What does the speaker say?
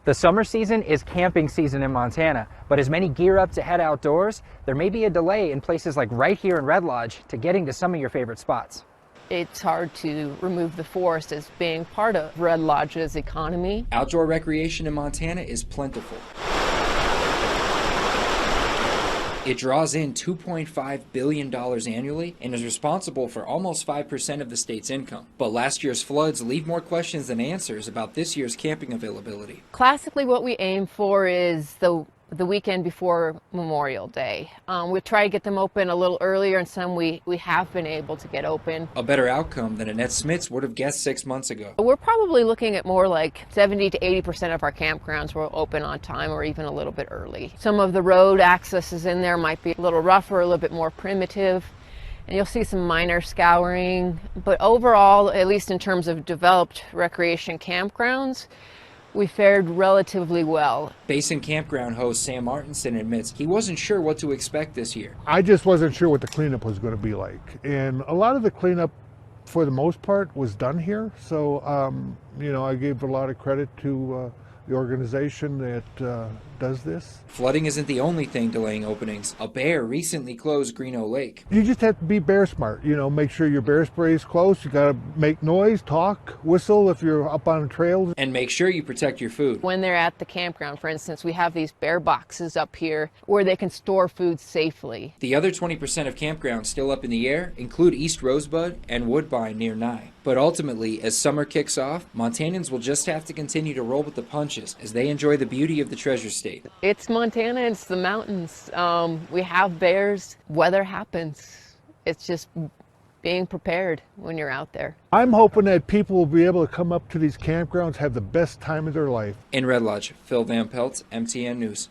The summer season is camping season in Montana, but as many gear up to head outdoors, there may be a delay in places like right here in Red Lodge to getting to some of your favorite spots. It's hard to remove the forest as being part of Red Lodge's economy. Outdoor recreation in Montana is plentiful. It draws in $2.5 billion annually and is responsible for almost 5% of the state's income. But last year's floods leave more questions than answers about this year's camping availability. Classically, what we aim for is the weekend before Memorial Day. We try to get them open a little earlier, and some we have been able to get open. A better outcome than Annette Smits would have guessed 6 months ago. We're probably looking at more like 70 to 80% of our campgrounds will open on time or even a little bit early. Some of the road accesses in there might be a little rougher, a little bit more primitive, and you'll see some minor scouring. But overall, at least in terms of developed recreation campgrounds, we fared relatively well. Basin Campground host Sam Martinson admits he wasn't sure what to expect this year. I just wasn't sure what the cleanup was going to be like. And a lot of the cleanup, for the most part, was done here. So, I gave a lot of credit to the organization that does this. Flooding isn't the only thing delaying openings. A bear recently closed Greeno Lake. You just have to be bear smart. Make sure your bear spray is close. You got to make noise, talk, whistle if you're up on a trail. And make sure you protect your food. When they're at the campground, for instance, we have these bear boxes up here where they can store food safely. The other 20% of campgrounds still up in the air include East Rosebud and Woodbine near Nye. But ultimately, as summer kicks off, Montanans will just have to continue to roll with the punches as they enjoy the beauty of the Treasure State. It's Montana, it's the mountains. We have bears, weather happens. It's just being prepared when you're out there. I'm hoping that people will be able to come up to these campgrounds, have the best time of their life. In Red Lodge, Phil Van Pelt, MTN News.